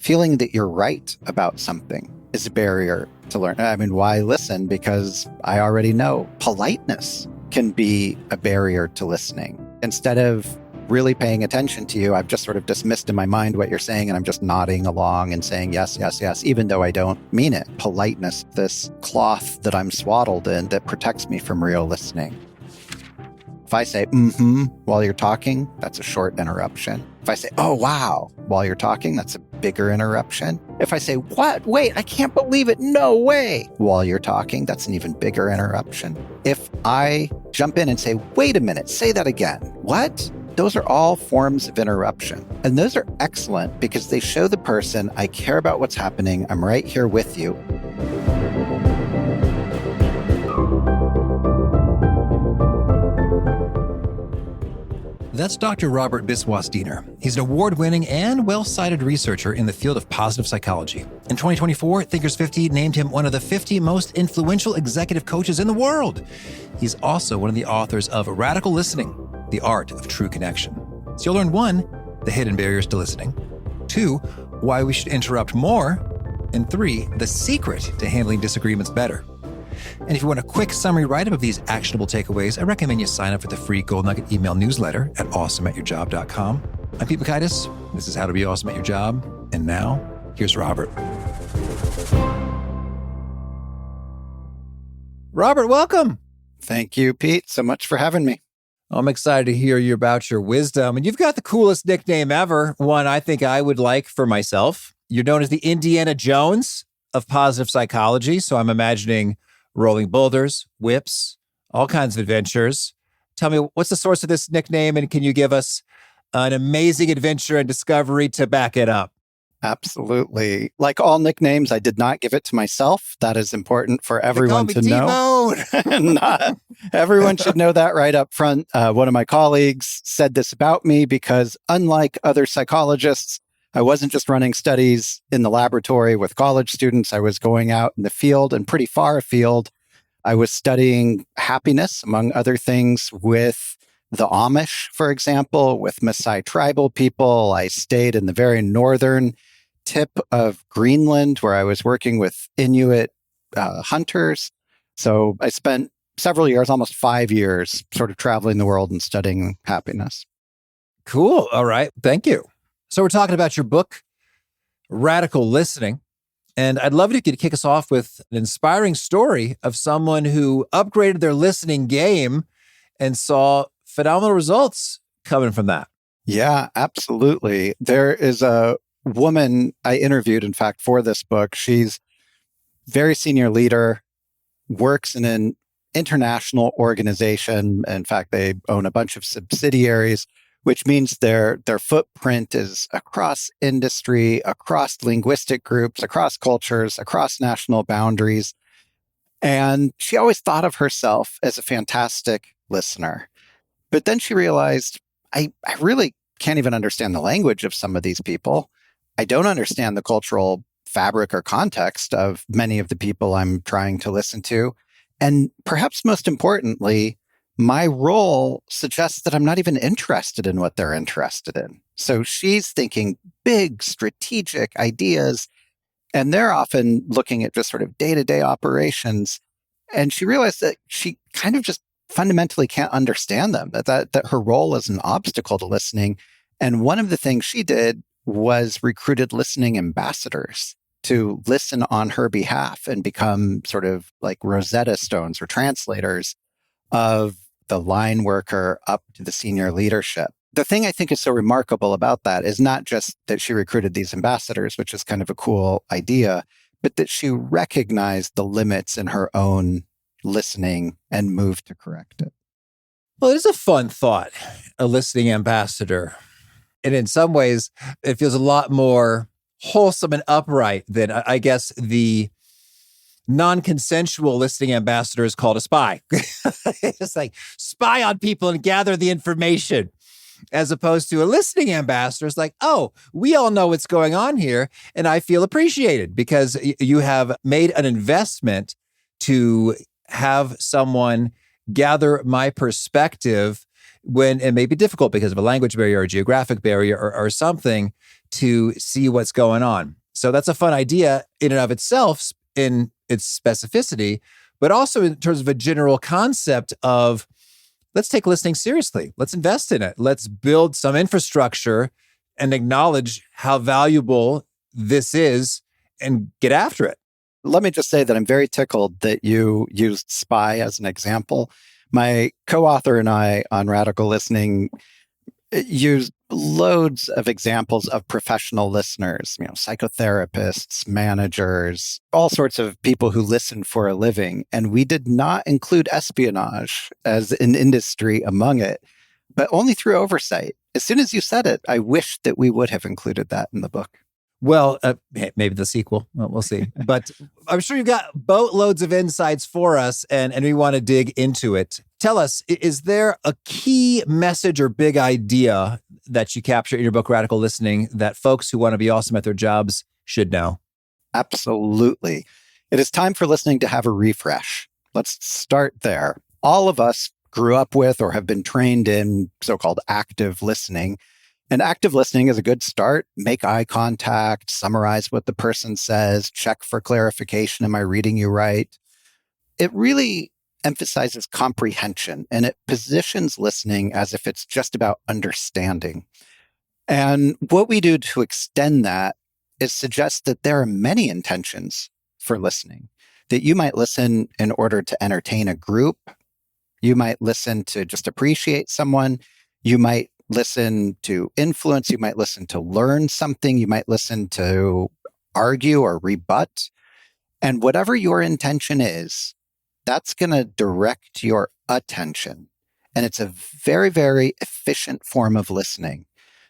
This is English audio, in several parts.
feeling that you're right about something is a barrier to learn. I mean, why listen? Because I already know politeness can be a barrier to listening. Instead of really paying attention to you, I've just sort of dismissed in my mind what you're saying, and I'm just nodding along and saying yes, yes, yes, even though I don't mean it. Politeness, this cloth that I'm swaddled in that protects me from real listening. If I say, while you're talking, that's a short interruption. If I say, oh, wow, while you're talking, that's a bigger interruption. If I say, what? Wait, I can't believe it. No way. While you're talking, that's an even bigger interruption. If I jump in and say, wait a minute, say that again. What? Those are all forms of interruption. And those are excellent because they show the person, I care about what's happening. I'm right here with you. That's Dr. Robert Biswas-Diener. He's an award-winning and well-cited researcher in the field of positive psychology. In 2024, Thinkers 50 named him one of the 50 most influential executive coaches in the world. He's also one of the authors of Radical Listening, The Art of True Connection. So you'll learn 1, the hidden barriers to listening, 2, why we should interrupt more, and 3, the secret to handling disagreements better. And if you want a quick summary write-up of these actionable takeaways, I recommend you sign up for the free Gold Nugget email newsletter at awesomeatyourjob.com. I'm Pete Mikitis. This is How to Be Awesome at Your Job. And now, here's Robert. Robert, welcome. Thank you, Pete, so much for having me. I'm excited to hear you about your wisdom. And you've got the coolest nickname ever, one I think I would like for myself. You're known as the Indiana Jones of positive psychology, so I'm imagining rolling boulders, whips, all kinds of adventures. Tell me, what's the source of this nickname, and can you give us an amazing adventure and discovery to back it up? Absolutely. Like all nicknames, I did not give it to myself. That is important for everyone to know. Not everyone should know that right up front. One of my colleagues said this about me because unlike other psychologists, I wasn't just running studies in the laboratory with college students. I was going out in the field and pretty far afield. I was studying happiness, among other things, with the Amish, for example, with Maasai tribal people. I stayed in the very northern tip of Greenland, where I was working with Inuit hunters. So I spent several years, almost 5 years, sort of traveling the world and studying happiness. Cool. All right. Thank you. So we're talking about your book, Radical Listening. And I'd love it if you could kick us off with an inspiring story of someone who upgraded their listening game and saw phenomenal results coming from that. Yeah, absolutely. There is a woman I interviewed, in fact, for this book. She's very senior leader, works in an international organization. In fact, they own a bunch of subsidiaries, which means their footprint is across industry, across linguistic groups, across cultures, across national boundaries. And she always thought of herself as a fantastic listener. But then she realized, I really can't even understand the language of some of these people. I don't understand the cultural fabric or context of many of the people I'm trying to listen to. And perhaps most importantly, my role suggests that I'm not even interested in what they're interested in. So she's thinking big strategic ideas, and they're often looking at just sort of day-to-day operations. And she realized that she kind of just fundamentally can't understand them, that her role is an obstacle to listening. And one of the things she did was recruited listening ambassadors to listen on her behalf and become sort of like Rosetta Stones or translators of the line worker up to the senior leadership. The thing I think is so remarkable about that is not just that she recruited these ambassadors, which is kind of a cool idea, but that she recognized the limits in her own listening and moved to correct it. Well, it is a fun thought, a listening ambassador. And in some ways, it feels a lot more wholesome and upright than, I guess, the non-consensual listening ambassador is called a spy. It's like spy on people and gather the information, as opposed to a listening ambassador is like, oh, we all know what's going on here, and I feel appreciated because you have made an investment to have someone gather my perspective when it may be difficult because of a language barrier or a geographic barrier or something, to see what's going on. So that's a fun idea in and of itself in its specificity, but also in terms of a general concept of let's take listening seriously. Let's invest in it. Let's build some infrastructure and acknowledge how valuable this is and get after it. Let me just say that I'm very tickled that you used SPY as an example. My co-author and I on Radical Listening used loads of examples of professional listeners, psychotherapists, managers, all sorts of people who listen for a living. And we did not include espionage as an industry among it, but only through oversight. As soon as you said it, I wish that we would have included that in the book. Well, maybe the sequel. Well, we'll see. But I'm sure you've got boatloads of insights for us, and we want to dig into it. Tell us, is there a key message or big idea that you capture in your book, Radical Listening, that folks who want to be awesome at their jobs should know? Absolutely. It is time for listening to have a refresh. Let's start there. All of us grew up with or have been trained in so-called active listening. And active listening is a good start. Make eye contact, summarize what the person says, check for clarification. Am I reading you right? It really emphasizes comprehension, and it positions listening as if it's just about understanding. And what we do to extend that is suggest that there are many intentions for listening, that you might listen in order to entertain a group. You might listen to just appreciate someone. You might listen to influence. You might listen to learn something. You might listen to argue or rebut. And whatever your intention is, that's going to direct your attention. And it's a very, very efficient form of listening.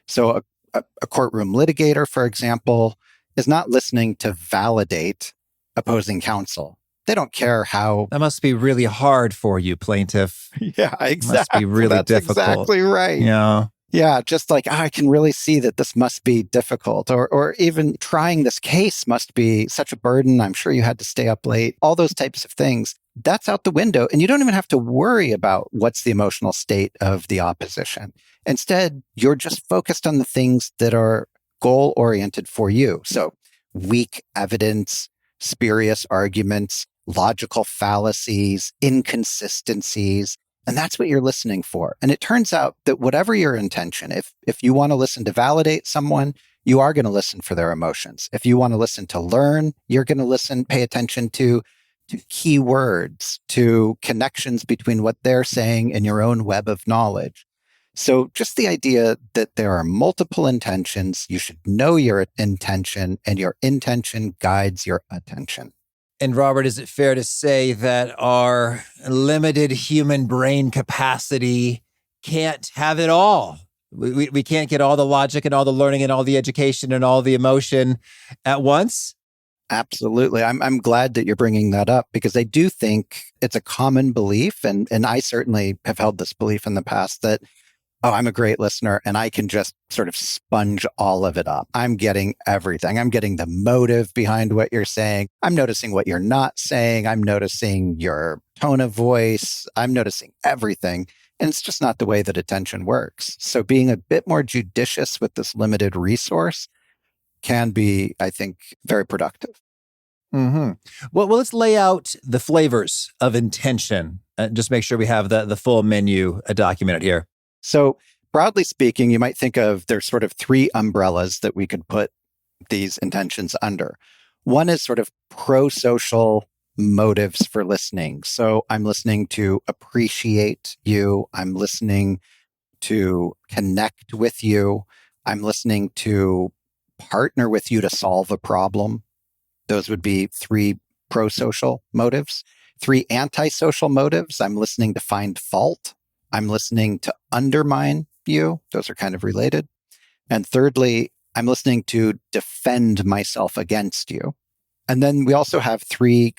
So a courtroom litigator, for example, is not listening to validate opposing counsel. They don't care how... That must be really hard for you, plaintiff. Yeah, exactly. Must be really That's difficult. Exactly right. Yeah. Yeah, just like, I can really see that this must be difficult, or even trying this case must be such a burden. I'm sure you had to stay up late, all those types of things. That's out the window. And you don't even have to worry about what's the emotional state of the opposition. Instead, you're just focused on the things that are goal-oriented for you. So weak evidence, spurious arguments, logical fallacies, inconsistencies. And that's what you're listening for. And it turns out that whatever your intention, if you want to listen to validate someone, you are going to listen for their emotions. If you want to listen to learn, you're going to pay attention to keywords, to connections between what they're saying and your own web of knowledge. So just the idea that there are multiple intentions, you should know your intention, and your intention guides your attention. And Robert, is it fair to say that our limited human brain capacity can't have it all? We can't get all the logic and all the learning and all the education and all the emotion at once? Absolutely. I'm glad that you're bringing that up, because I do think it's a common belief, and I certainly have held this belief in the past that, oh, I'm a great listener and I can just sort of sponge all of it up. I'm getting everything. I'm getting the motive behind what you're saying. I'm noticing what you're not saying. I'm noticing your tone of voice. I'm noticing everything. And it's just not the way that attention works. So being a bit more judicious with this limited resource can be, I think, very productive. Mm-hmm. Well, let's lay out the flavors of intention and just make sure we have the full menu documented here. So broadly speaking, you might think of there's sort of three umbrellas that we could put these intentions under. One is sort of pro-social motives for listening. So I'm listening to appreciate you. I'm listening to connect with you. I'm listening to partner with you to solve a problem. Those would be three pro-social motives. Three anti-social motives. I'm listening to find fault. I'm listening to undermine you. Those are kind of related. And thirdly, I'm listening to defend myself against you. And then we also have three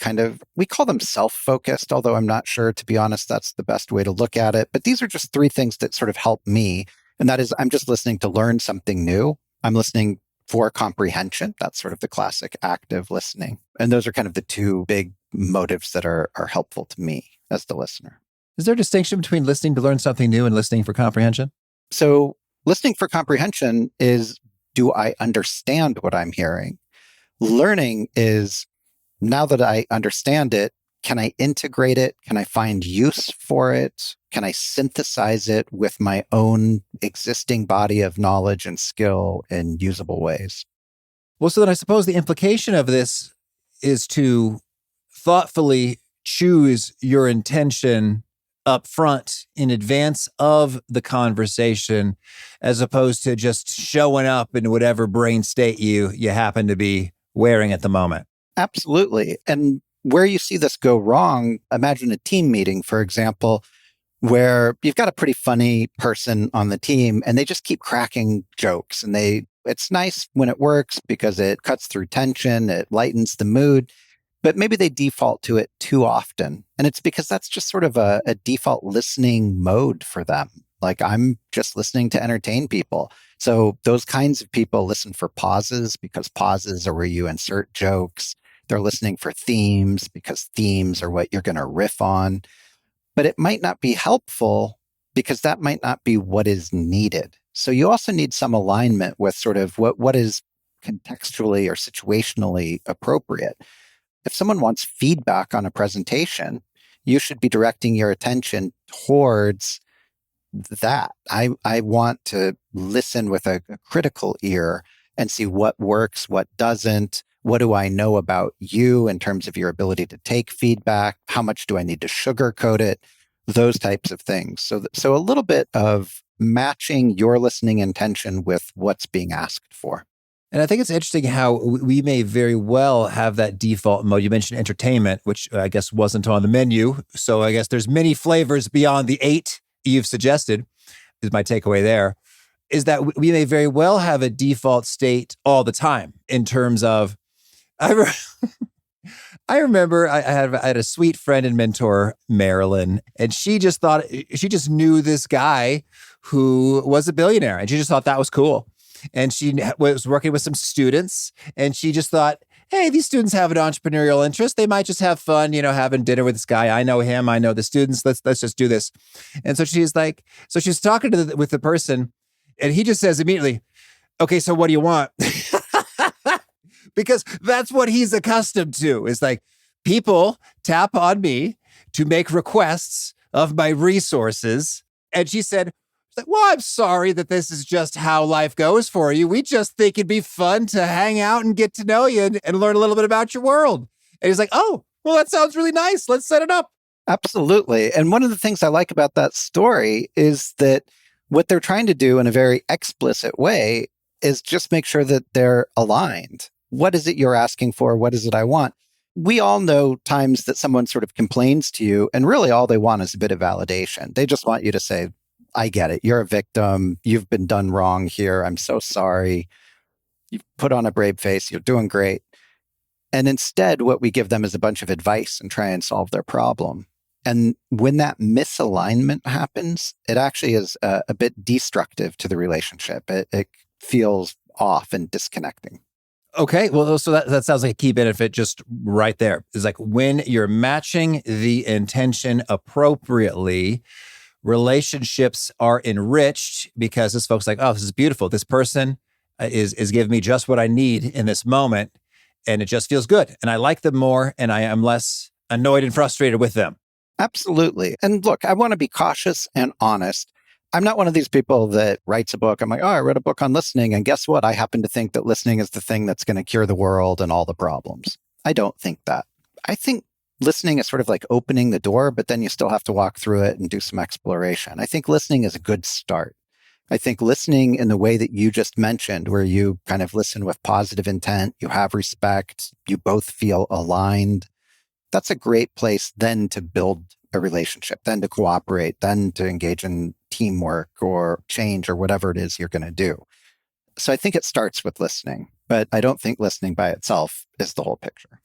we call them self-focused, although I'm not sure, to be honest, that's the best way to look at it. But these are just three things that sort of help me. And that is, I'm just listening to learn something new. I'm listening for comprehension. That's sort of the classic active listening. And those are kind of the two big motives that are helpful to me as the listener. Is there a distinction between listening to learn something new and listening for comprehension? So listening for comprehension is do I understand what I'm hearing? Learning is, now that I understand it, can I integrate it? Can I find use for it? Can I synthesize it with my own existing body of knowledge and skill in usable ways? Well, so then I suppose the implication of this is to thoughtfully choose your intention up front in advance of the conversation, as opposed to just showing up in whatever brain state you happen to be wearing at the moment. Absolutely. And where you see this go wrong, imagine a team meeting, for example, where you've got a pretty funny person on the team and they just keep cracking jokes, and it's nice when it works because it cuts through tension, it lightens the mood, but maybe they default to it too often. And it's because that's just sort of a default listening mode for them. Like, I'm just listening to entertain people. So those kinds of people listen for pauses, because pauses are where you insert jokes. They're listening for themes because themes are what you're going to riff on. But it might not be helpful because that might not be what is needed. So you also need some alignment with sort of what is contextually or situationally appropriate. If someone wants feedback on a presentation, you should be directing your attention towards that. I want to listen with a critical ear and see what works, what doesn't. What do I know about you in terms of your ability to take feedback? How much do I need to sugarcoat it? Those types of things. So a little bit of matching your listening intention with what's being asked for. And I think it's interesting how we may very well have that default mode. You mentioned entertainment, which I guess wasn't on the menu. So I guess there's many flavors beyond the 8 you've suggested, is my takeaway there, is that we may very well have a default state all the time in terms of, I remember I had a sweet friend and mentor, Marilyn, and she just knew this guy who was a billionaire, and she just thought that was cool. And she was working with some students, and she just thought, hey, these students have an entrepreneurial interest. They might just have fun, having dinner with this guy. I know him. I know the students. Let's just do this. And so she's talking with the person, and he just says immediately, okay, so what do you want? Because that's what he's accustomed to. It's like, people tap on me to make requests of my resources. And she said, well, I'm sorry that this is just how life goes for you. We just think it'd be fun to hang out and get to know you and learn a little bit about your world. And he's like, oh, well, that sounds really nice. Let's set it up. Absolutely. And one of the things I like about that story is that what they're trying to do in a very explicit way is just make sure that they're aligned. What is it you're asking for? What is it I want? We all know times that someone sort of complains to you, and really all they want is a bit of validation. They just want you to say, I get it. You're a victim. You've been done wrong here. I'm so sorry. You've put on a brave face. You're doing great. And instead, what we give them is a bunch of advice and try and solve their problem. And when that misalignment happens, it actually is a bit destructive to the relationship. It feels off and disconnecting. Okay, well, so that sounds like a key benefit just right there. It's like, when you're matching the intention appropriately, relationships are enriched, because this folks like, oh, this is beautiful. This person is giving me just what I need in this moment, and it just feels good. And I like them more, and I am less annoyed and frustrated with them. Absolutely. And look, I want to be cautious and honest. I'm not one of these people that writes a book. I'm like, oh, I read a book on listening, and guess what? I happen to think that listening is the thing that's going to cure the world and all the problems. I don't think that. I think listening is sort of like opening the door, but then you still have to walk through it and do some exploration. I think listening is a good start. I think listening in the way that you just mentioned, where you kind of listen with positive intent, you have respect, you both feel aligned, that's a great place then to build a relationship, then to cooperate, then to engage in teamwork or change or whatever it is you're going to do. So I think it starts with listening, but I don't think listening by itself is the whole picture.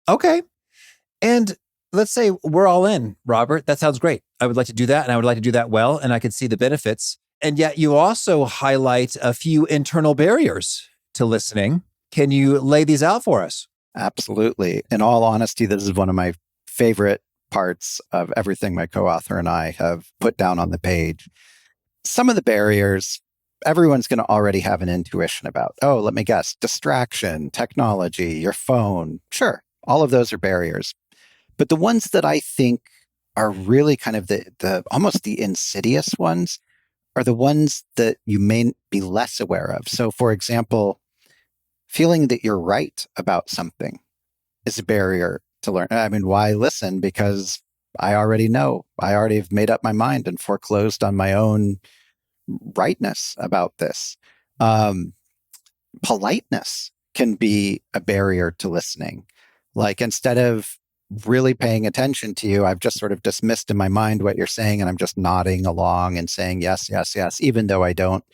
Okay. And let's say we're all in, Robert. That sounds great. I would like to do that, and I would like to do that well, and I could see the benefits. And yet you also highlight a few internal barriers to listening. Can you lay these out for us? Absolutely. In all honesty, this is one of my favorite parts of everything my co-author and I have put down on the page. Some of the barriers everyone's going to already have an intuition about, oh, let me guess, distraction, technology, your phone. Sure, all of those are barriers. But the ones that I think are really kind of the almost the insidious ones are the ones that you may be less aware of. So, for example, feeling that you're right about something is a barrier to learn. I mean, why listen? Because I already know. I already have made up my mind and foreclosed on my own rightness about this. Politeness can be a barrier to listening. Like instead of really paying attention to you, I've just sort of dismissed in my mind what you're saying, and I'm just nodding along and saying yes, yes, yes, even though I don't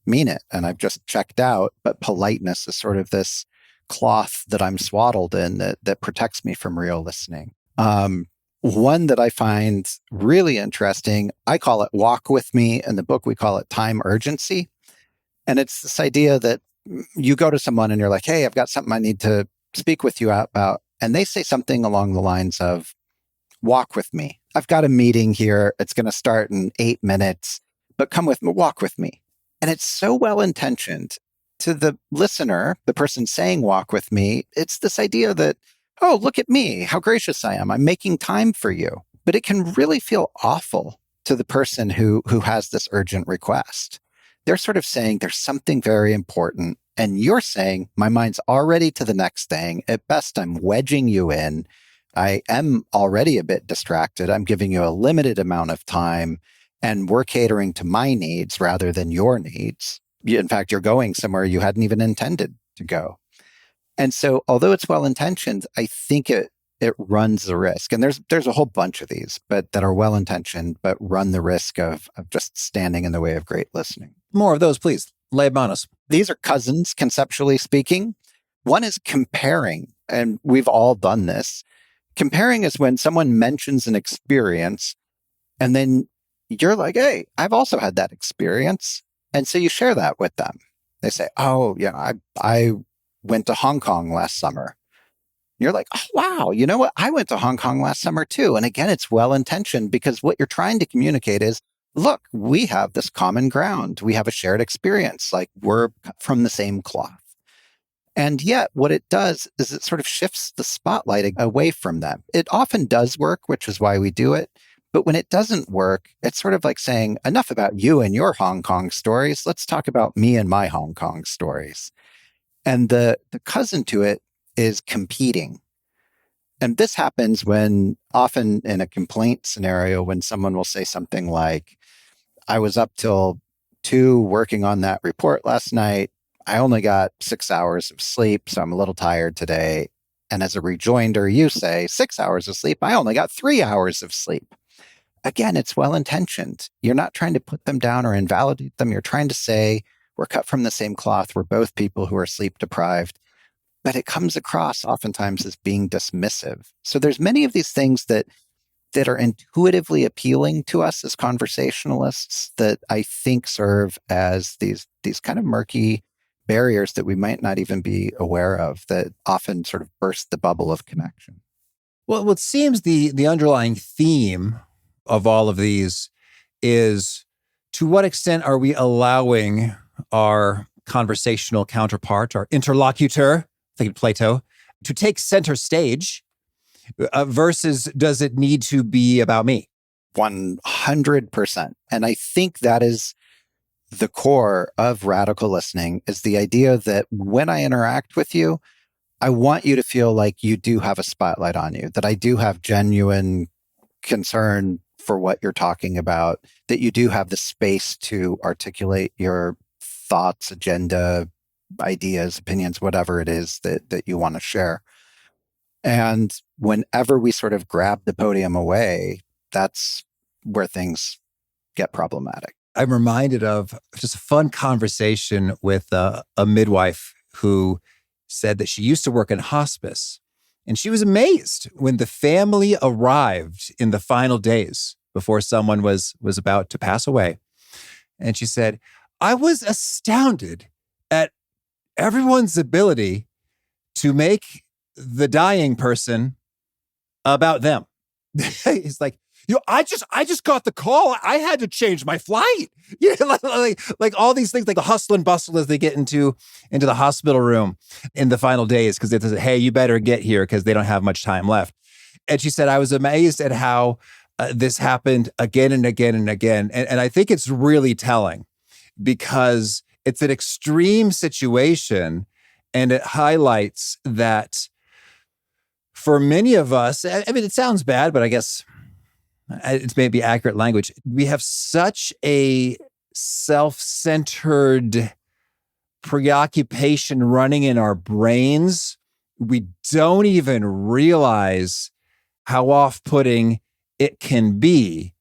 mean it. And I've just checked out. But politeness is sort of this cloth that I'm swaddled in that protects me from real listening. One that I find really interesting, I call it walk with me. In the book, we call it time urgency. And it's this idea that you go to someone and you're like, hey, I've got something I need to speak with you about. And they say something along the lines of, walk with me. I've got a meeting here. It's going to start in 8 minutes, but come with me, walk with me. And it's so well intentioned. To the listener, the person saying walk with me, it's this idea that, oh, look at me, how gracious I am. I'm making time for you. But it can really feel awful to the person who has this urgent request. They're sort of saying there's something very important. And you're saying, my mind's already to the next thing. At best, I'm wedging you in. I am already a bit distracted. I'm giving you a limited amount of time, and we're catering to my needs rather than your needs. In fact, you're going somewhere you hadn't even intended to go. And so, although it's well-intentioned, I think it runs the risk. And there's a whole bunch of these, but that are well-intentioned, but run the risk of just standing in the way of great listening. More of those, please. Lay them on us. These are cousins, conceptually speaking. One is comparing, and we've all done this. Comparing is when someone mentions an experience, and then you're like, hey, I've also had that experience. And so you share that with them. They say, oh, yeah, I went to Hong Kong last summer. You're like, oh, wow, you know what? I went to Hong Kong last summer too. And again, it's well-intentioned because what you're trying to communicate is, look, we have this common ground. We have a shared experience. Like we're from the same cloth. And yet what it does is it sort of shifts the spotlight away from them. It often does work, which is why we do it. But when it doesn't work, it's sort of like saying, enough about you and your Hong Kong stories. Let's talk about me and my Hong Kong stories. And the cousin to it is competing. And this happens when often in a complaint scenario, when someone will say something like, I was up till 2 working on that report last night. I only got 6 hours of sleep, so I'm a little tired today. And as a rejoinder, you say 6 hours of sleep. I only got 3 hours of sleep. Again, it's well-intentioned. You're not trying to put them down or invalidate them. You're trying to say, we're cut from the same cloth. We're both people who are sleep deprived. But it comes across oftentimes as being dismissive. So there's many of these things that are intuitively appealing to us as conversationalists that I think serve as these kind of murky barriers that we might not even be aware of, that often sort of burst the bubble of connection. Well, what seems the underlying theme of all of these is, to what extent are we allowing our conversational counterpart, our interlocutor, think of Plato, to take center stage versus does it need to be about me? 100%. And I think that is the core of radical listening, is the idea that when I interact with you, I want you to feel like you do have a spotlight on you, that I do have genuine concern for what you're talking about, that you do have the space to articulate your thoughts, agenda, ideas, opinions, whatever it is that you want to share. And whenever we sort of grab the podium away, that's where things get problematic. I'm reminded of just a fun conversation with a midwife who said that she used to work in hospice. And she was amazed when the family arrived in the final days before someone was about to pass away. And she said, I was astounded at everyone's ability to make the dying person about them. He's like, I just got the call. I had to change my flight. Like all these things, like the hustle and bustle as they get into the hospital room in the final days, because they said, hey, you better get here because they don't have much time left. And she said, I was amazed at how this happened again and again and again. And I think it's really telling because it's an extreme situation and it highlights that for many of us, I mean, it sounds bad, but I guess it's maybe accurate language. We have such a self-centered preoccupation running in our brains. We don't even realize how off-putting it can be.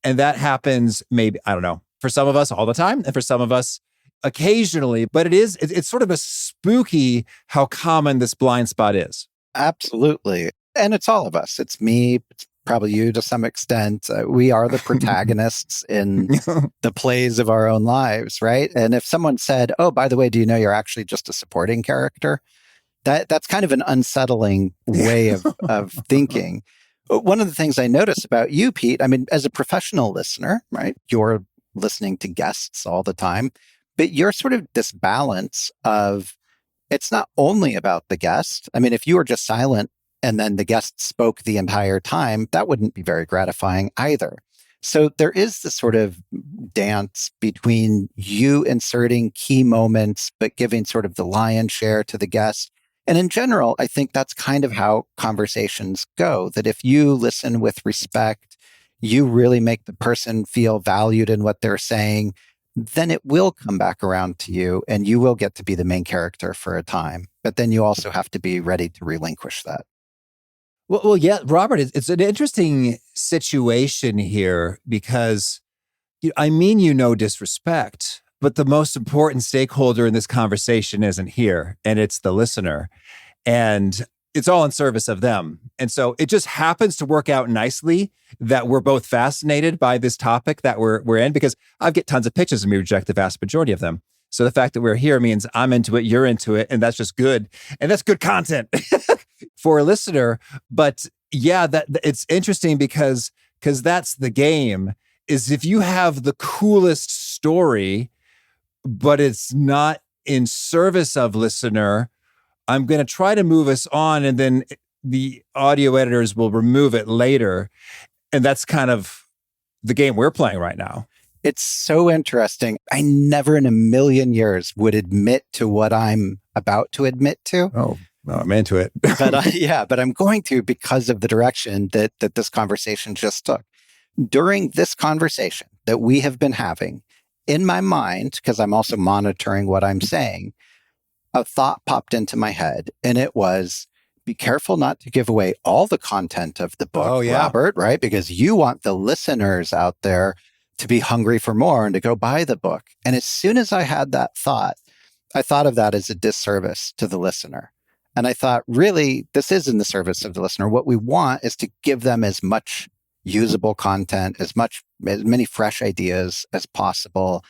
And that happens maybe, I don't know, for some of us all the time and for some of us occasionally, but it's sort of a spooky how common this blind spot is. Absolutely. And it's all of us. It's me. It's probably you to some extent. We are the protagonists in the plays of our own lives, right? And if someone said, oh, by the way, do you know you're actually just a supporting character? That's kind of an unsettling way of thinking. One of the things I notice about you, Pete, I mean, as a professional listener, right? You're listening to guests all the time, but you're sort of this balance of it's not only about the guest. I mean, if you were just silent and then the guest spoke the entire time, that wouldn't be very gratifying either. So there is this sort of dance between you inserting key moments, but giving sort of the lion's share to the guest. And in general, I think that's kind of how conversations go, that if you listen with respect, you really make the person feel valued in what they're saying, then it will come back around to you and you will get to be the main character for a time. But then you also have to be ready to relinquish that. Well, yeah, Robert, it's an interesting situation here because I mean, no disrespect, but the most important stakeholder in this conversation isn't here, and it's the listener. And it's all in service of them. And so it just happens to work out nicely that we're both fascinated by this topic that we're in, because I get tons of pitches and we reject the vast majority of them. So the fact that we're here means I'm into it, you're into it, and that's just good. And that's good content for a listener. But yeah, that it's interesting because that's the game, is if you have the coolest story, but it's not in service of listener, I'm going to try to move us on, and then the audio editors will remove it later. And that's kind of the game we're playing right now. It's so interesting. I never in a million years would admit to what I'm about to admit to. Oh, well, I'm into it. but I'm going to, because of the direction that this conversation just took. During this conversation that we have been having, in my mind, because I'm also monitoring what I'm saying, a thought popped into my head, and it was, be careful not to give away all the content of the book, Robert, right? Because you want the listeners out there to be hungry for more and to go buy the book. And as soon as I had that thought, I thought of that as a disservice to the listener. And I thought, really, this is in the service of the listener. What we want is to give them as much usable content, as many fresh ideas as possible.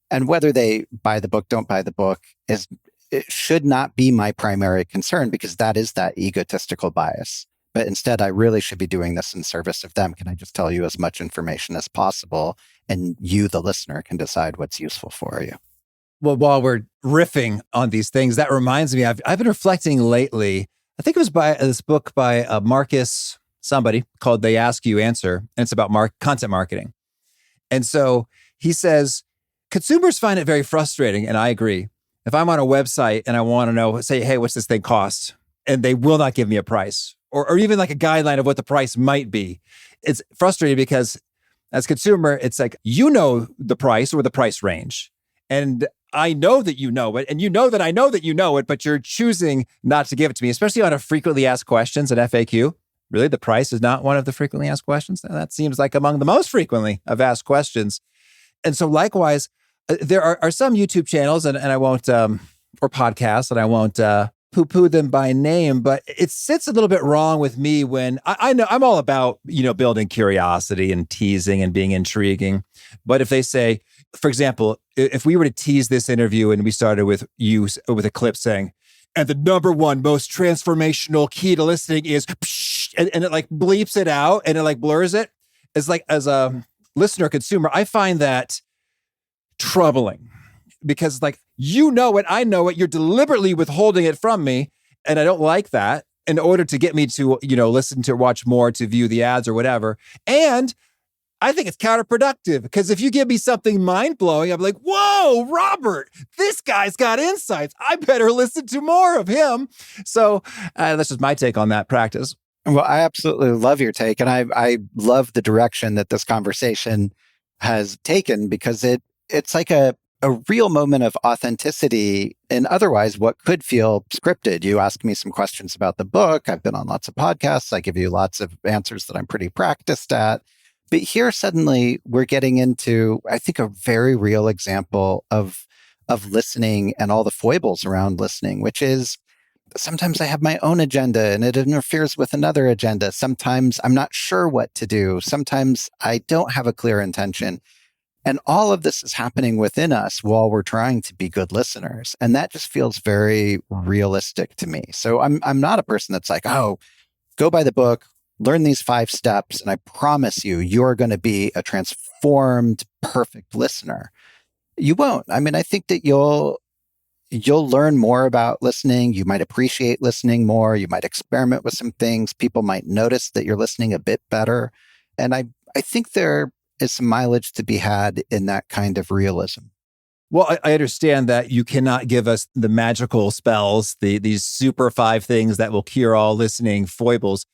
And whether they buy the book, don't buy the book, it should not be my primary concern, because that is that egotistical bias. But instead, I really should be doing this in service of them. Can I just tell you as much information as possible? And you, the listener, can decide what's useful for you. Well, while we're riffing on these things, that reminds me, I've been reflecting lately. I think it was by this book by Marcus, somebody, called They Ask You Answer. And it's about content marketing. And so he says, consumers find it very frustrating. And I agree. If I'm on a website and I want to know, say, hey, what's this thing cost? And they will not give me a price or even like a guideline of what the price might be. It's frustrating because as a consumer, it's like, you know the price or the price range. And I know that you know it. And you know that I know that you know it, but you're choosing not to give it to me, especially on a frequently asked questions at FAQ. Really, the price is not one of the frequently asked questions? That seems like among the most frequently of asked questions. And so likewise, there are some YouTube channels, and I won't, or podcasts, and I won't poo-poo them by name, but it sits a little bit wrong with me when I know I'm all about, building curiosity and teasing and being intriguing. But if they say, for example, if we were to tease this interview and we started with a clip saying, and the number one most transformational key to listening is, and it like bleeps it out and it like blurs it. It's like, as a listener consumer, I find that troubling because like, you know it, I know it, you're deliberately withholding it from me. And I don't like that in order to get me to, listen to, watch more, to view the ads or whatever. And I think it's counterproductive because if you give me something mind-blowing, I'm like, whoa, Robert, this guy's got insights. I better listen to more of him. So that's just my take on that practice. Well, I absolutely love your take. And I love the direction that this conversation has taken because it's like a real moment of authenticity in otherwise what could feel scripted. You ask me some questions about the book. I've been on lots of podcasts. I give you lots of answers that I'm pretty practiced at. But here suddenly we're getting into, I think, a very real example of listening and all the foibles around listening, which is sometimes I have my own agenda and it interferes with another agenda. Sometimes I'm not sure what to do. Sometimes I don't have a clear intention. And all of this is happening within us while we're trying to be good listeners. And that just feels very realistic to me. So I'm not a person that's like, oh, go by the book, learn these 5 steps, and I promise you, you're going to be a transformed, perfect listener. You won't. I mean, I think that you'll learn more about listening. You might appreciate listening more. You might experiment with some things. People might notice that you're listening a bit better. And I think there is some mileage to be had in that kind of realism. Well, I understand that you cannot give us the magical spells, these super 5 things that will cure all listening foibles.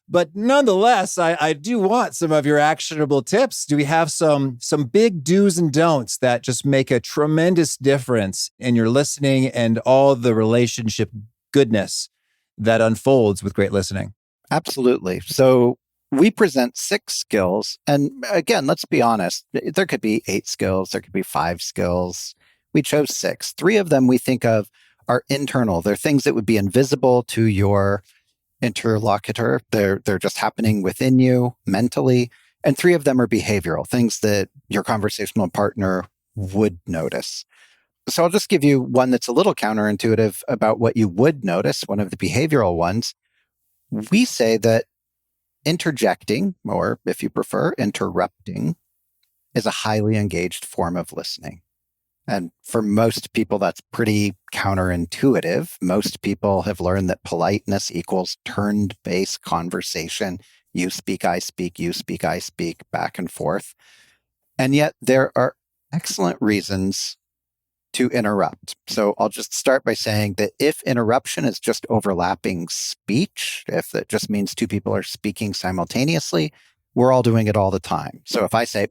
But nonetheless, I do want some of your actionable tips. Do we have some big do's and don'ts that just make a tremendous difference in your listening and all the relationship goodness that unfolds with great listening? Absolutely. So we present 6 skills. And again, let's be honest, there could be 8 skills, there could be 5 skills. We chose 6. 3 of them we think of are internal. They're things that would be invisible to your interlocutor. They're just happening within you mentally. And 3 of them are behavioral, things that your conversational partner would notice. So I'll just give you one that's a little counterintuitive about what you would notice, one of the behavioral ones. We say that interjecting, or if you prefer, interrupting, is a highly engaged form of listening. And for most people, that's pretty counterintuitive. Most people have learned that politeness equals turn-based conversation. You speak, I speak, you speak, I speak, back and forth. And yet there are excellent reasons to interrupt. So I'll just start by saying that if interruption is just overlapping speech, if it just means 2 people are speaking simultaneously, we're all doing it all the time. So if I say,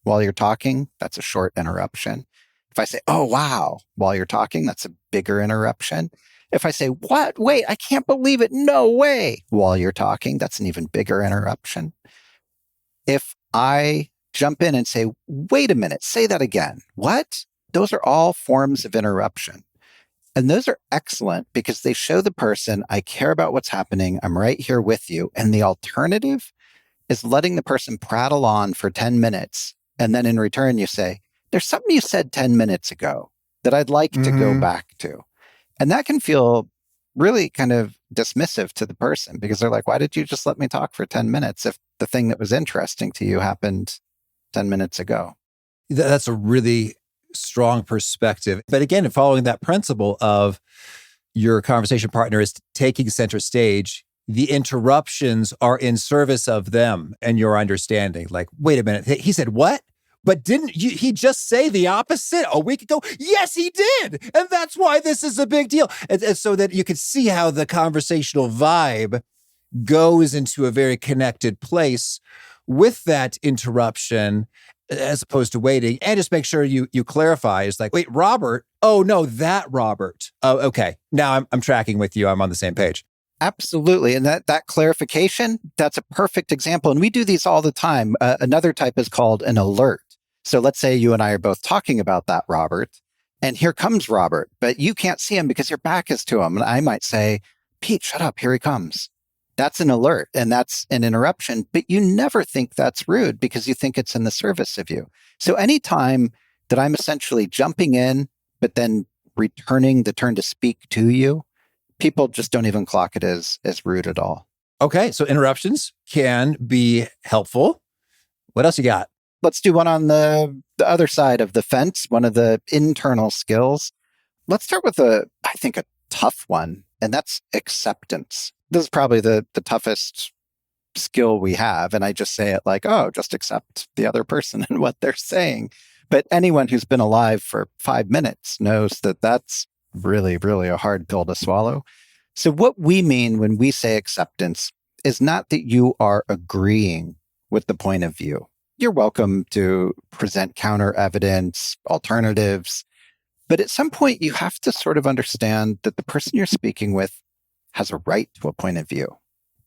while you're talking, that's a short interruption. If I say, oh, wow, while you're talking, that's a bigger interruption. If I say, what? Wait, I can't believe it. No way. While you're talking, that's an even bigger interruption. If I jump in and say, wait a minute, say that again. What? Those are all forms of interruption. And those are excellent because they show the person, I care about what's happening. I'm right here with you. And the alternative is letting the person prattle on for 10 minutes. And then in return, you say, there's something you said 10 minutes ago that I'd like to go back to. And that can feel really kind of dismissive to the person because they're like, why did you just let me talk for 10 minutes if the thing that was interesting to you happened 10 minutes ago? That's a really strong perspective. But again, following that principle of your conversation partner is taking center stage, the interruptions are in service of them and your understanding. Like, wait a minute, he said what? But didn't he just say the opposite a week ago? Yes, he did. And that's why this is a big deal. And so that you can see how the conversational vibe goes into a very connected place with that interruption as opposed to waiting. And just make sure you clarify. It's like, wait, Robert? Oh, no, that Robert. Oh, okay. Now I'm tracking with you. I'm on the same page. Absolutely. And that clarification, that's a perfect example. And we do these all the time. Another type is called an alert. So let's say you and I are both talking about that Robert, and here comes Robert, but you can't see him because your back is to him. And I might say, Pete, shut up. Here he comes. That's an alert and that's an interruption, but you never think that's rude because you think it's in the service of you. So anytime that I'm essentially jumping in, but then returning the turn to speak to you, people just don't even clock it as rude at all. Okay, so interruptions can be helpful. What else you got? Let's do one on the other side of the fence, one of the internal skills. Let's start with I think, a tough one, and that's acceptance. This is probably the toughest skill we have. And I just say it like, oh, just accept the other person and what they're saying. But anyone who's been alive for 5 minutes knows that that's really, really a hard pill to swallow. So what we mean when we say acceptance is not that you are agreeing with the point of view. You're welcome to present counter evidence, alternatives, but at some point you have to sort of understand that the person you're speaking with has a right to a point of view.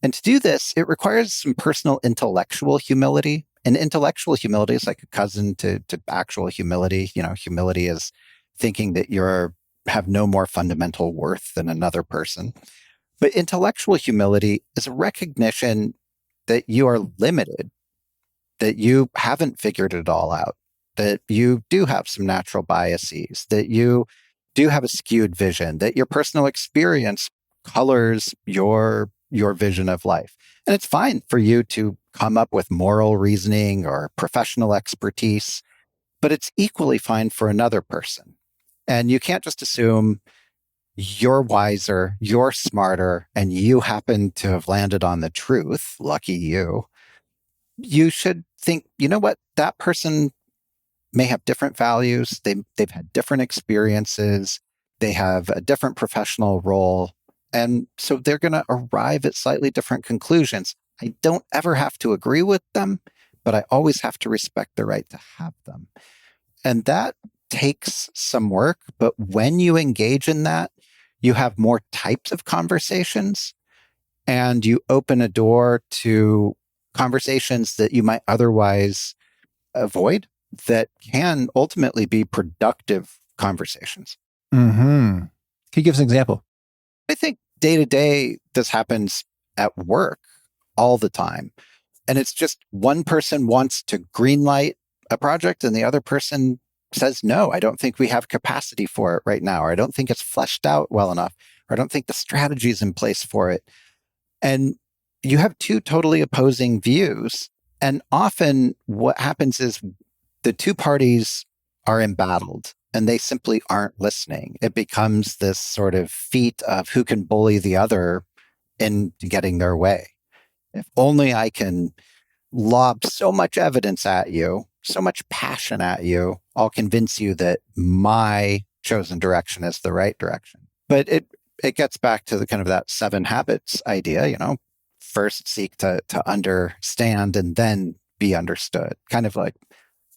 And to do this, it requires some personal intellectual humility. And intellectual humility is like a cousin to actual humility. Humility is thinking that you have no more fundamental worth than another person. But intellectual humility is a recognition that you are limited, that you haven't figured it all out, that you do have some natural biases, that you do have a skewed vision, that your personal experience colors your vision of life. And it's fine for you to come up with moral reasoning or professional expertise, but it's equally fine for another person. And you can't just assume you're wiser, you're smarter, and you happen to have landed on the truth. Lucky you. You should think, you know what? That person may have different values. They've had different experiences. They have a different professional role. And so they're going to arrive at slightly different conclusions. I don't ever have to agree with them, but I always have to respect the right to have them. And that takes some work. But when you engage in that, you have more types of conversations and you open a door to conversations that you might otherwise avoid that can ultimately be productive conversations. Mm-hmm. Can you give us an example? I think day to day, this happens at work all the time. And it's just one person wants to green light a project and the other person says, no, I don't think we have capacity for it right now, or I don't think it's fleshed out well enough, or I don't think the strategy is in place for it. And you have two totally opposing views. And often what happens is the two parties are embattled and they simply aren't listening. It becomes this sort of feat of who can bully the other into getting their way. If only I can lob so much evidence at you, so much passion at you, I'll convince you that my chosen direction is the right direction. But it gets back to the kind of that 7 habits idea, first seek to understand and then be understood. Kind of like,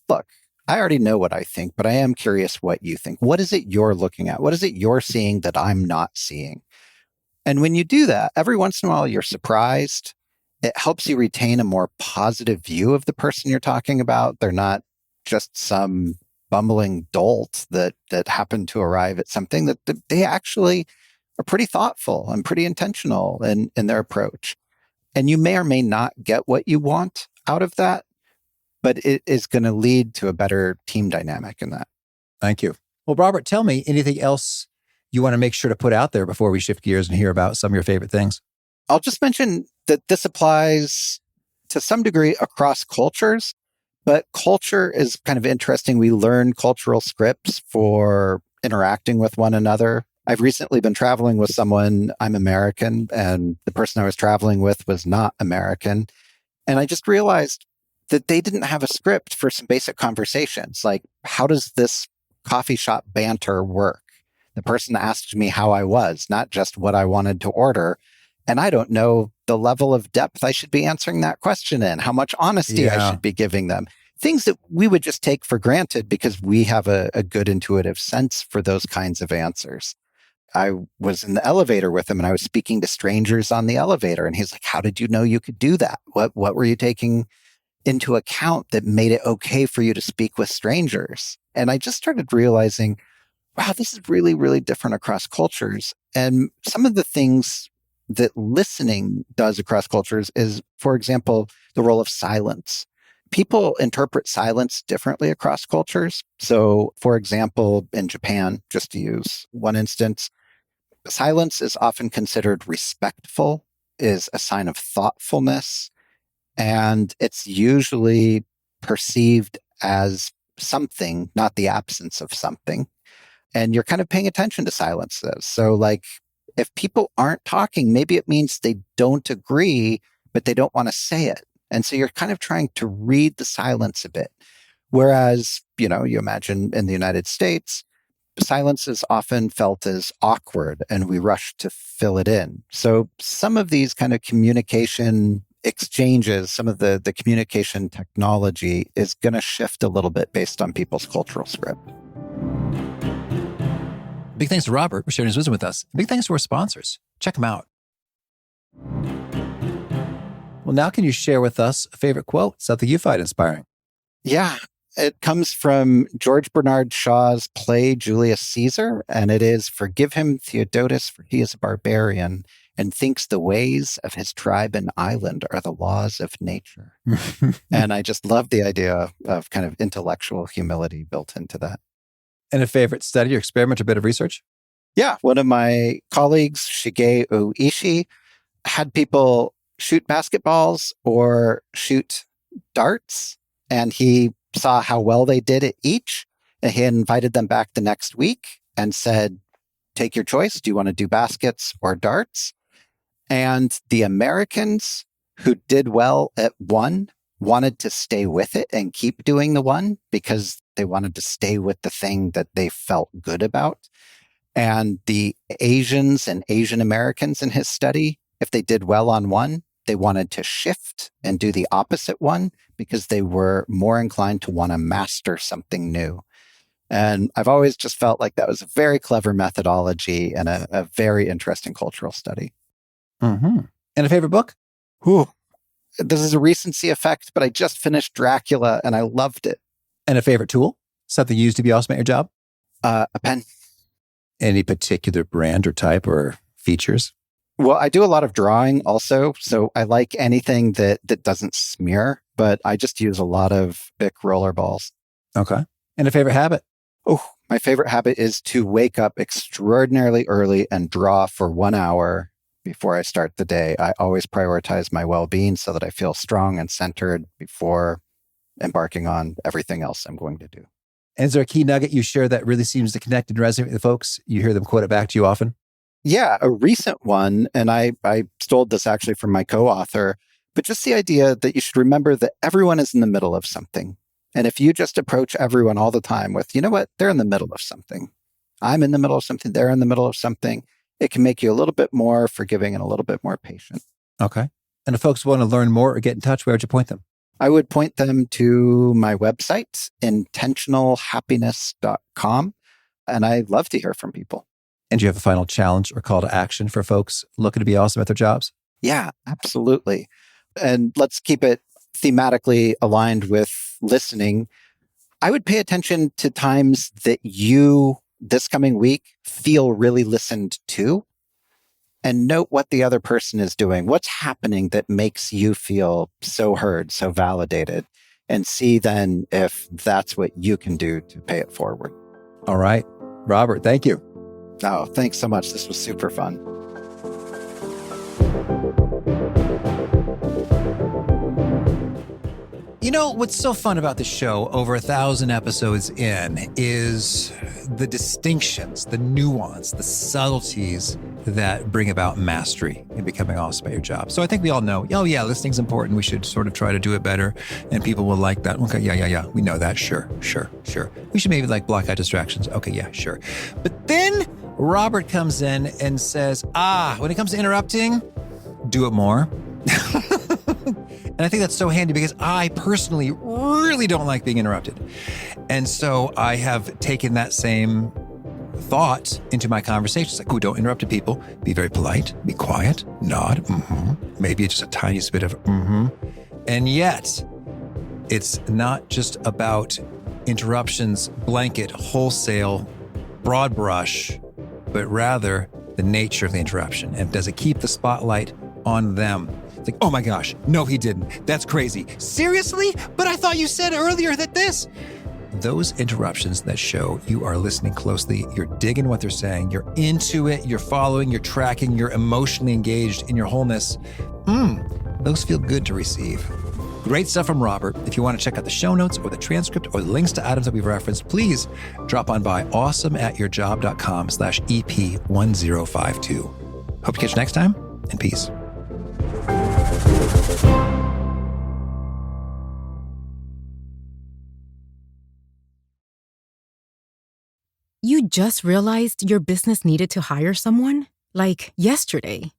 look, I already know what I think, but I am curious what you think. What is it you're looking at? What is it you're seeing that I'm not seeing? And when you do that, every once in a while, you're surprised. It helps you retain a more positive view of the person you're talking about. They're not just some bumbling dolt that happened to arrive at something, that they actually are pretty thoughtful and pretty intentional in their approach. And you may or may not get what you want out of that, but it is going to lead to a better team dynamic in that. Thank you. Well, Robert, tell me anything else you want to make sure to put out there before we shift gears and hear about some of your favorite things. I'll just mention that this applies to some degree across cultures, but culture is kind of interesting. We learn cultural scripts for interacting with one another. I've recently been traveling with someone, I'm American, and the person I was traveling with was not American. And I just realized that they didn't have a script for some basic conversations, like, how does this coffee shop banter work? The person asked me how I was, not just what I wanted to order. And I don't know the level of depth I should be answering that question in, how much honesty I should be giving them. Things that we would just take for granted because we have a good intuitive sense for those kinds of answers. I was in the elevator with him and I was speaking to strangers on the elevator. And he's like, how did you know you could do that? What were you taking into account that made it okay for you to speak with strangers? And I just started realizing, wow, this is really, really different across cultures. And some of the things that listening does across cultures is, for example, the role of silence. People interpret silence differently across cultures. So, for example, in Japan, just to use one instance, silence is often considered respectful is a sign of thoughtfulness, and it's usually perceived as something, not the absence of something. And you're kind of paying attention to silences. So like, if people aren't talking, maybe it means they don't agree, but they don't want to say it. And so you're kind of trying to read the silence a bit. Whereas, you imagine in the United States, silence is often felt as awkward and we rush to fill it in. So some of these kind of communication exchanges, some of the communication technology is going to shift a little bit based on people's cultural script. Big thanks to Robert for sharing his wisdom with us. Big thanks to our sponsors. Check them out. Well, now can you share with us a favorite quote, something you find inspiring? Yeah, it comes from George Bernard Shaw's play Julius Caesar, and it is, "Forgive him, Theodotus, for he is a barbarian and thinks the ways of his tribe and island are the laws of nature." And I just love the idea of kind of intellectual humility built into that. And a favorite study or experiment or bit of research? Yeah, one of my colleagues, Shige Oishi, had people shoot basketballs or shoot darts, and he saw how well they did at each. And he invited them back the next week and said, "Take your choice. Do you want to do baskets or darts?" And the Americans who did well at one wanted to stay with it and keep doing the one because they wanted to stay with the thing that they felt good about. And the Asians and Asian Americans in his study, if they did well on one, they wanted to shift and do the opposite one because they were more inclined to want to master something new. And I've always just felt like that was a very clever methodology and a very interesting cultural study. Mm-hmm. And a favorite book? Whew. This is a recency effect, but I just finished Dracula and I loved it. And a favorite tool? Something you use to be awesome at your job? A pen. Any particular brand or type or features? Well, I do a lot of drawing also, so I like anything that doesn't smear, but I just use a lot of Bic roller balls. Okay. And a favorite habit? Oh, my favorite habit is to wake up extraordinarily early and draw for 1 hour before I start the day. I always prioritize my well-being so that I feel strong and centered before embarking on everything else I'm going to do. And is there a key nugget you share that really seems to connect and resonate with the folks? You hear them quote it back to you often? Yeah, a recent one, and I stole this actually from my co-author, but just the idea that you should remember that everyone is in the middle of something. And if you just approach everyone all the time with, you know what, they're in the middle of something. I'm in the middle of something, they're in the middle of something. It can make you a little bit more forgiving and a little bit more patient. Okay. And if folks want to learn more or get in touch, where would you point them? I would point them to my website, intentionalhappiness.com. And I love to hear from people. And do you have a final challenge or call to action for folks looking to be awesome at their jobs? Yeah, absolutely. And let's keep it thematically aligned with listening. I would pay attention to times that you, this coming week, feel really listened to, and note what the other person is doing. What's happening that makes you feel so heard, so validated, and see then if that's what you can do to pay it forward. All right. Robert, thank you. Oh, thanks so much. This was super fun. You know, what's so fun about this show over 1,000 episodes in is the distinctions, the nuance, the subtleties that bring about mastery in becoming awesome at your job. So I think we all know, oh yeah, listening's important. We should sort of try to do it better and people will like that. Okay, yeah. We know that. Sure. We should maybe block out distractions. Okay, yeah, sure. But then Robert comes in and says, when it comes to interrupting, do it more. And I think that's so handy because I personally really don't like being interrupted. And so I have taken that same thought into my conversations. Don't interrupt people. Be very polite. Be quiet. Nod. Mm-hmm. Maybe just a tiniest bit of mm-hmm. And yet, it's not just about interruptions, blanket, wholesale, broad brush, but rather the nature of the interruption. And does it keep the spotlight on them? It's like, oh my gosh, no, he didn't. That's crazy. Seriously? But I thought you said earlier that this. those interruptions that show you are listening closely, you're digging what they're saying, you're into it, you're following, you're tracking, you're emotionally engaged in your wholeness. Those feel good to receive. Great stuff from Robert. If you want to check out the show notes or the transcript or the links to items that we've referenced, please drop on by awesomeatyourjob.com/EP1052. Hope to catch you next time, and peace. You just realized your business needed to hire someone? Like yesterday.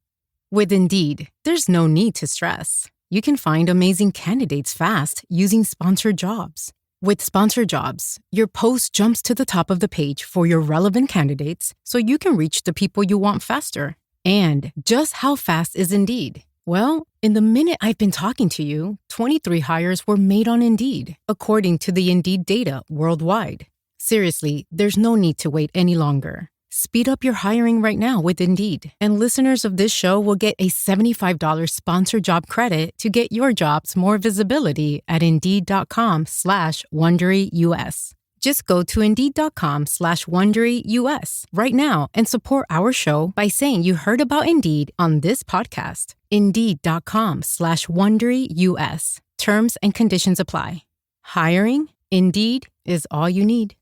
With Indeed, there's no need to stress. You can find amazing candidates fast using Sponsored Jobs. With Sponsored Jobs, your post jumps to the top of the page for your relevant candidates so you can reach the people you want faster. And just how fast is Indeed? Well, in the minute I've been talking to you, 23 hires were made on Indeed, according to the Indeed data worldwide. Seriously, there's no need to wait any longer. Speed up your hiring right now with Indeed, and listeners of this show will get a $75 sponsored job credit to get your jobs more visibility at Indeed.com/WonderyUS. Just go to Indeed.com/WonderyUS right now and support our show by saying you heard about Indeed on this podcast. Indeed.com/WonderyUS. Terms and conditions apply. Hiring? Indeed is all you need.